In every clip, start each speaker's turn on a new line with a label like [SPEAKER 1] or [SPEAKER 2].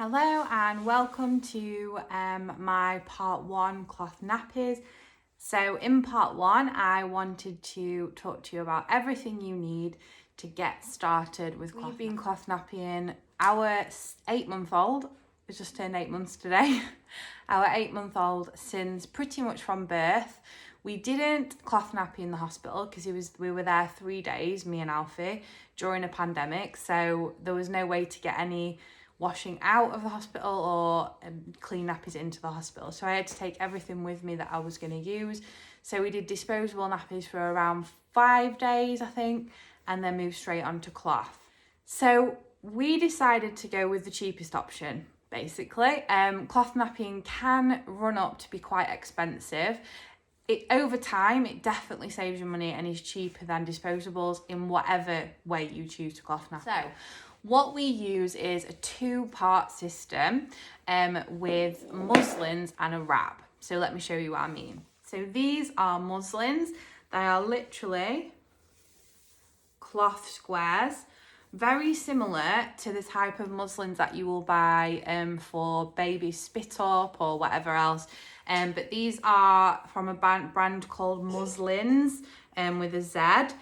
[SPEAKER 1] Hello and welcome to my part 1 cloth nappies. So in part 1 I wanted to talk to you about everything you need to get started with cloth. We've been cloth nappying our 8-month-old, it's just turned 8 months today, our 8-month-old since pretty much from birth. We didn't cloth nappy in the hospital because we were there 3 days, me and Alfie, during a pandemic, so there was no way to get any washing out of the hospital or clean nappies into the hospital. So I had to take everything with me that I was going to use. So we did disposable nappies for around 5 days, I think, and then moved straight on to cloth. So we decided to go with the cheapest option, basically. Cloth napping can run up to be quite expensive. Over time, it definitely saves you money and is cheaper than disposables in whatever way you choose to cloth nap. So what we use is a 2-part system with muslins and a wrap. So let me show you what I mean. So these are muslins. They are literally cloth squares, very similar to the type of muslins that you will buy for baby spit up or whatever else. But these are from a brand called Muslins with a Z.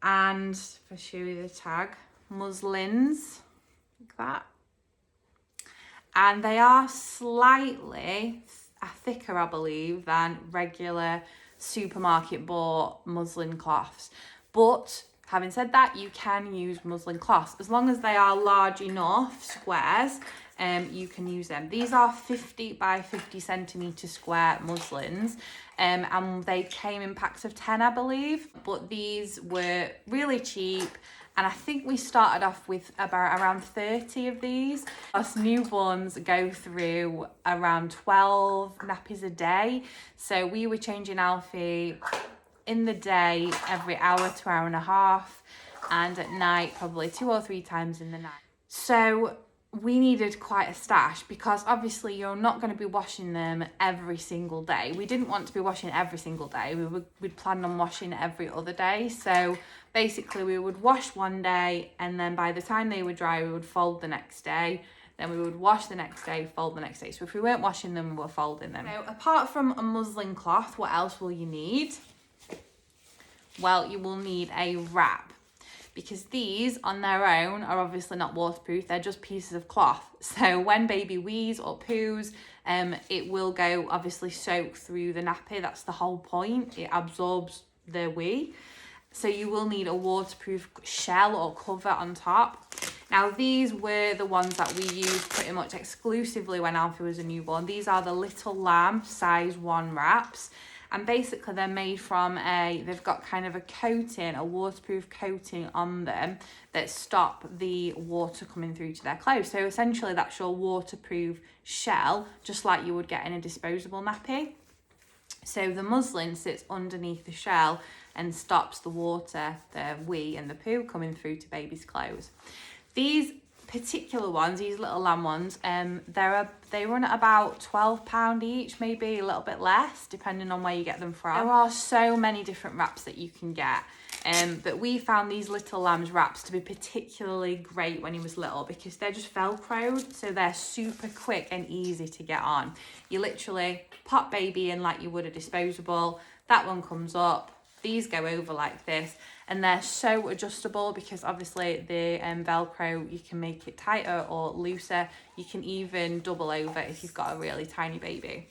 [SPEAKER 1] And if I show you the tag, muslins, like that. And they are slightly thicker, I believe, than regular supermarket bought muslin cloths. But having said that, you can use muslin cloths as long as they are large enough squares. You can use them. These are 50 by 50 centimetre square muslins, and they came in packs of 10, I believe, but these were really cheap, and I think we started off with around 30 of these. Us newborns go through around 12 nappies a day, so we were changing Alfie in the day every hour to hour and a half, and at night probably 2 or 3 times in the night. So we needed quite a stash because obviously you're not going to be washing them every single day. We didn't want to be washing every single day. We'd planned on washing every other day. So basically we would wash one day, and then by the time they were dry, we would fold the next day. Then we would wash the next day, fold the next day. So if we weren't washing them, we were folding them. So apart from a muslin cloth, what else will you need? Well, you will need a wrap, because these on their own are obviously not waterproof. They're just pieces of cloth. So when baby wees or poos, it will go obviously soak through the nappy. That's the whole point. It absorbs the wee. So you will need a waterproof shell or cover on top. Now these were the ones that we used pretty much exclusively when Alfie was a newborn. These are the Little Lamb size 1 wraps. And basically they're made from they've got kind of a coating, a waterproof coating on them that stop the water coming through to their clothes. So essentially that's your waterproof shell, just like you would get in a disposable nappy. So the muslin sits underneath the shell and stops the water, the wee and the poo coming through to baby's clothes. These particular ones, these Little Lamb ones, they run at about £12 each, maybe a little bit less depending on where you get them from. There are so many different wraps that you can get, but we found these Little Lambs wraps to be particularly great when he was little because they're just velcroed, so they're super quick and easy to get on. You literally pop baby in like you would a disposable, that one comes up, these go over like this, and they're so adjustable because obviously the velcro, you can make it tighter or looser. You can even double over if you've got a really tiny baby.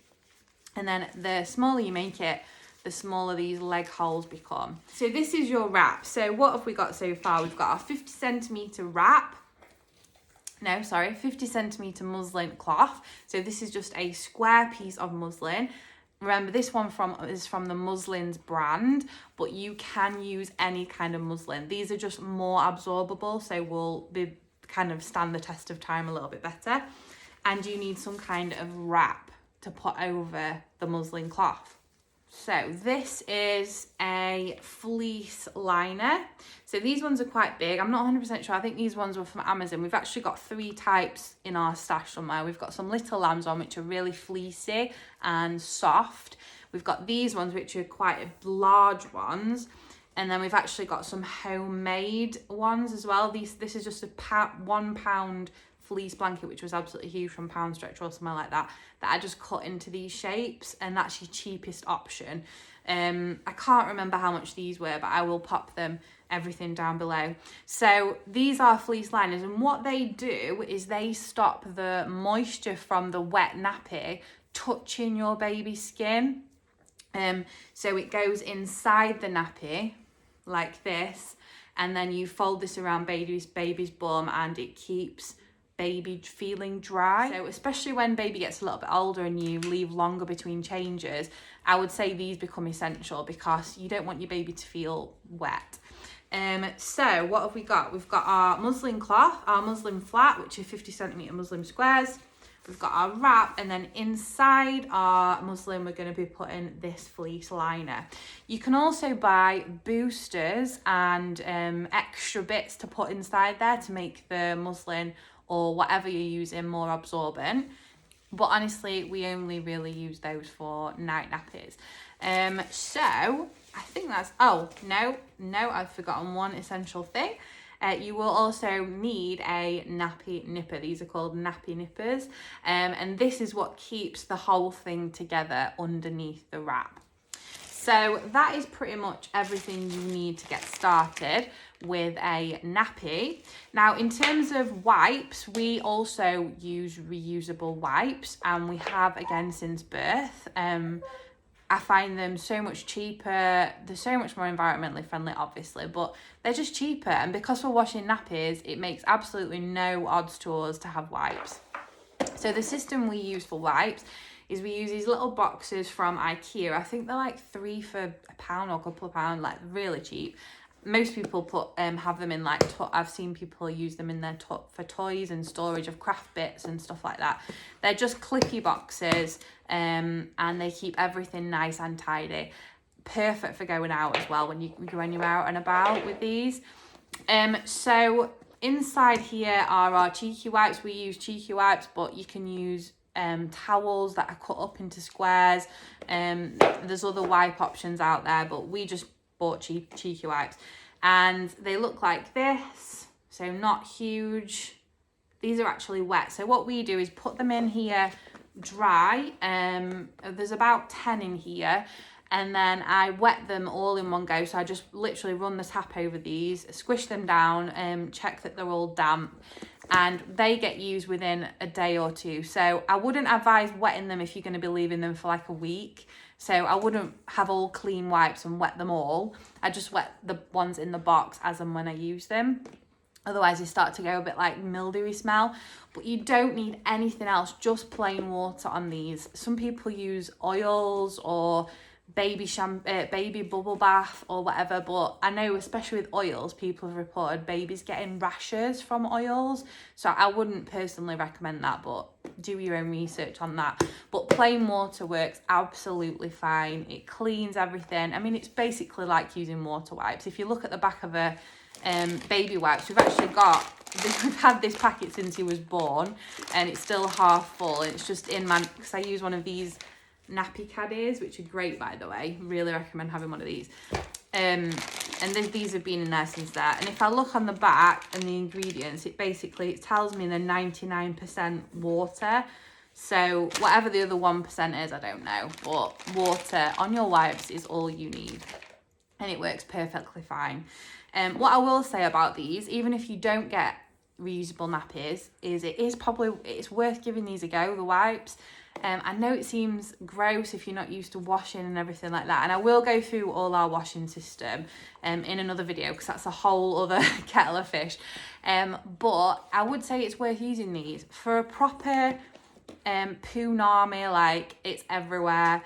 [SPEAKER 1] And then the smaller you make it, the smaller these leg holes become. So this is your wrap. So what have we got so far? We've got our 50 centimetre wrap. No, sorry, 50 centimetre muslin cloth. So this is just a square piece of muslin. Remember, this one is from the Muslins brand, but you can use any kind of muslin. These are just more absorbable, so will be kind of stand the test of time a little bit better. And you need some kind of wrap to put over the muslin cloth. So this is a fleece liner. So these ones are quite big. I'm not 100% sure. I think these ones were from Amazon. We've actually got 3 types in our stash somewhere. We've got some Little Lambs on, which are really fleecy and soft. We've got these ones, which are quite large ones. And then we've actually got some homemade ones as well. This is just a £1 fleece blanket, which was absolutely huge from Pound Stretch or something like that, that I just cut into these shapes, and that's your cheapest option. I can't remember how much these were, but I will pop them everything down below. So these are fleece liners, and what they do is they stop the moisture from the wet nappy touching your baby's skin. So it goes inside the nappy like this, and then you fold this around baby's bum, and it keeps baby feeling dry. So especially when baby gets a little bit older and you leave longer between changes, I would say these become essential because you don't want your baby to feel wet. So what have we got? We've got our muslin cloth, our muslin flat, which is 50cm muslin squares. We've got our wrap, and then inside our muslin we're going to be putting this fleece liner. You can also buy boosters and extra bits to put inside there to make the muslin or whatever you're using more absorbent. But honestly, we only really use those for night nappies. So I think that's, oh, no, I've forgotten one essential thing. You will also need a nappy nipper. These are called nappy nippers. And this is what keeps the whole thing together underneath the wrap. So that is pretty much everything you need to get started with a nappy. Now, in terms of wipes, we also use reusable wipes, and we have, again, since birth. I find them so much cheaper. They're so much more environmentally friendly, obviously, but they're just cheaper. And because we're washing nappies, it makes absolutely no odds to us to have wipes. So the system we use for wipes is we use these little boxes from IKEA. I think they're like 3 for £1 or a couple of pounds, like really cheap. Most people have them in like, I've seen people use them in their for toys and storage of craft bits and stuff like that. They're just clippy boxes, and they keep everything nice and tidy. Perfect for going out as well when you're out and about with these. So inside here are our cheeky wipes. We use cheeky wipes, but you can use towels that are cut up into squares. There's other wipe options out there, but we just bought cheeky wipes, and they look like this, so not huge. These are actually wet, so what we do is put them in here dry. There's about 10 in here, and then I wet them all in one go. So I just literally run the tap over these, squish them down, check that they're all damp, and they get used within a day or two. So I wouldn't advise wetting them if you're going to be leaving them for like a week. So I wouldn't have all clean wipes and wet them all. I just wet the ones in the box as and when I use them. Otherwise, they start to go a bit like mildewy smell. But you don't need anything else, just plain water on these. Some people use oils or baby bubble bath or whatever, but I know especially with oils, people have reported babies getting rashes from oils, so I wouldn't personally recommend that, but do your own research on that. But plain water works absolutely fine. It cleans everything. I mean, it's basically like using water wipes. If you look at the back of a baby wipes, we've had this packet since he was born, and it's still half full, and it's just in my, because I use one of these nappy caddies, which are great, by the way. Really recommend having one of these. And these have been in there since there. And if I look on the back and the ingredients, it tells me they're 99% water. So whatever the other 1% is, I don't know. But water on your wipes is all you need, and it works perfectly fine. What I will say about these, even if you don't get reusable nappies, is it's worth giving these a go, the wipes. I know it seems gross if you're not used to washing and everything like that, and I will go through all our washing system in another video, because that's a whole other kettle of fish. But I would say it's worth using these for a proper poo army, like it's everywhere.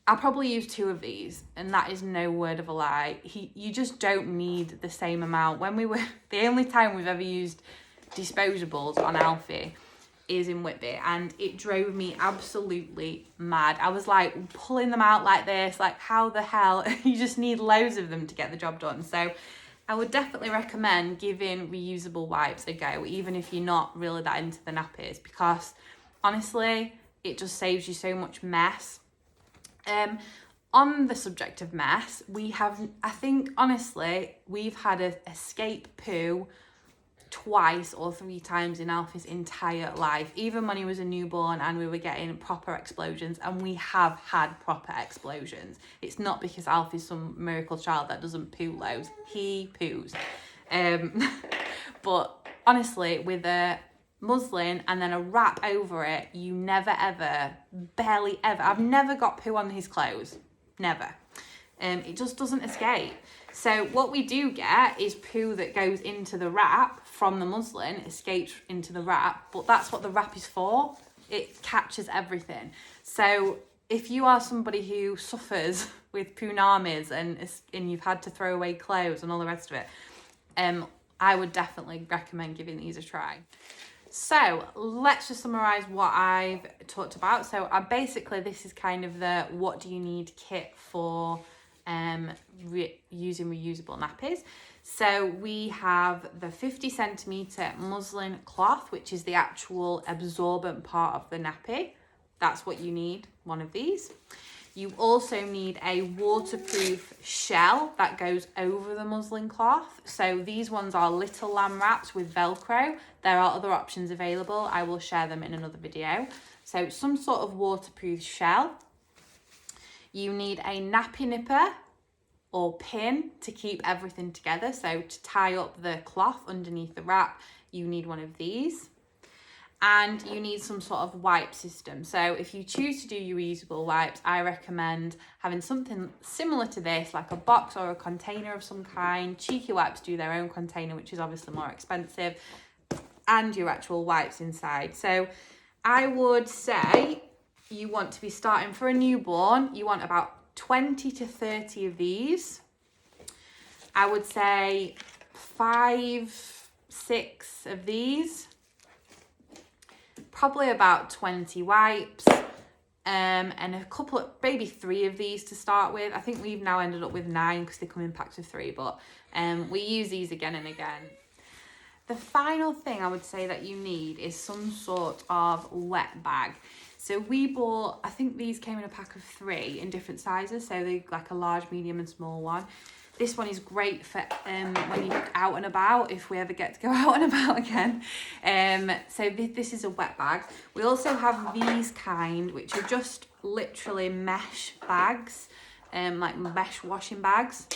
[SPEAKER 1] I'll probably use 2 of these, and that is no word of a lie. You just don't need the same amount. The only time we've ever used disposables on Alfie is in Whitby, and it drove me absolutely mad. I was like pulling them out like this, like how the hell? You just need loads of them to get the job done. So I would definitely recommend giving reusable wipes a go, even if you're not really that into the nappies, because honestly, it just saves you so much mess. On the subject of mess, I think honestly, we've had a escape poo twice or 3 times in Alfie's entire life, even when he was a newborn and we were getting proper explosions, and we have had proper explosions. It's not because Alfie's some miracle child that doesn't poo loads. He poos. But honestly, with a muslin and then a wrap over it, you never ever, barely ever, I've never got poo on his clothes. Never. It just doesn't escape. So what we do get is poo that goes into the wrap from the muslin, escapes into the wrap, but that's what the wrap is for. It catches everything. So if you are somebody who suffers with punamis and you've had to throw away clothes and all the rest of it, I would definitely recommend giving these a try. So let's just summarize what I've talked about. So basically this is kind of the what do you need kit for using reusable nappies. So we have the 50 centimeter muslin cloth, which is the actual absorbent part of the nappy. That's what you need, one of these. You also need a waterproof shell that goes over the muslin cloth. So these ones are little lamb wraps with Velcro. There are other options available. I will share them in another video. So some sort of waterproof shell. You need a nappy nipper or pin to keep everything together. So to tie up the cloth underneath the wrap, you need one of these. And you need some sort of wipe system. So if you choose to do your reusable wipes, I recommend having something similar to this, like a box or a container of some kind. Cheeky Wipes do their own container, which is obviously more expensive, and your actual wipes inside. So I would say you want to be starting for a newborn, you want about 20 to 30 of these. I would say 5, 6 of these. Probably about 20 wipes, and a couple of, maybe 3 of these to start with. I think we've now ended up with 9 because they come in packs of 3, but we use these again and again. The final thing I would say that you need is some sort of wet bag. So we bought, I think these came in a pack of 3 in different sizes, so they're like a large, medium and small one. This one is great for when you're out and about, if we ever get to go out and about again. So this is a wet bag. We also have these kind, which are just literally mesh bags, like mesh washing bags.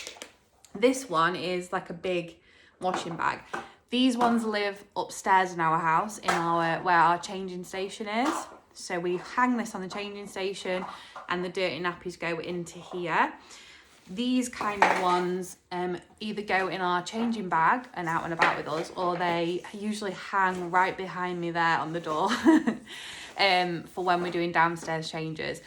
[SPEAKER 1] This one is like a big washing bag. These ones live upstairs in our house, in our where our changing station is. So we hang this on the changing station and the dirty nappies go into here. These kind of ones either go in our changing bag and out and about with us, or they usually hang right behind me there on the door for when we're doing downstairs changes.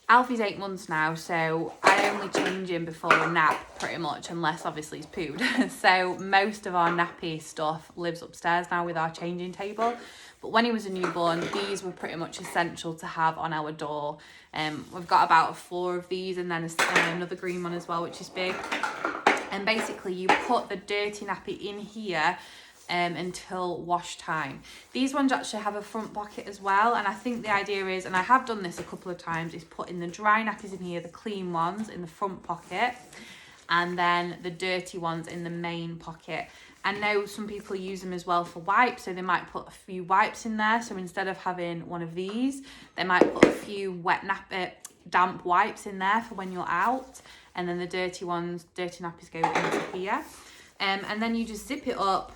[SPEAKER 1] Alfie's 8 months now, so I only change him before a nap pretty much, unless obviously he's pooed. So most of our nappy stuff lives upstairs now with our changing table. But when he was a newborn, these were pretty much essential to have on our door. We've got about 4 of these, and then another green one as well, which is big. And basically you put the dirty nappy in here until wash time. These ones actually have a front pocket as well, and I think the idea is, and I have done this a couple of times, is putting the dry nappies in here, the clean ones in the front pocket, and then the dirty ones in the main pocket. I know some people use them as well for wipes, so they might put a few wipes in there. So instead of having one of these, they might put a few damp wipes in there for when you're out, and then the dirty nappies go into here. And then you just zip it up.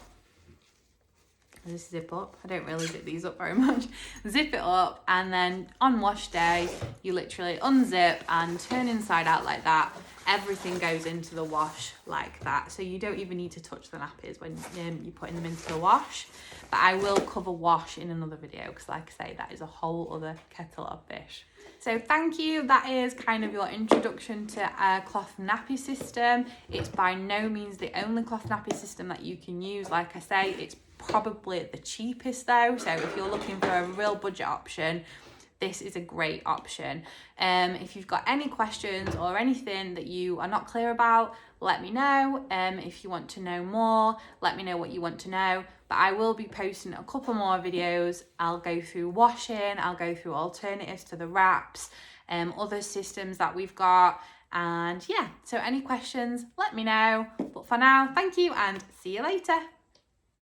[SPEAKER 1] This zip up. I don't really zip these up very much. Zip it up, and then on wash day, you literally unzip and turn inside out like that. Everything goes into the wash like that. So you don't even need to touch the nappies when you're putting them into the wash. But I will cover wash in another video, because like I say, that is a whole other kettle of fish. So thank you. That is kind of your introduction to a cloth nappy system. It's by no means the only cloth nappy system that you can use. Like I say, it's probably the cheapest though. So if you're looking for a real budget option, this is a great option. If you've got any questions or anything that you are not clear about, let me know. If you want to know more, let me know what you want to know. But I will be posting a couple more videos. I'll go through washing, I'll go through alternatives to the wraps, other systems that we've got. And yeah, so any questions, let me know. But for now, thank you and see you later.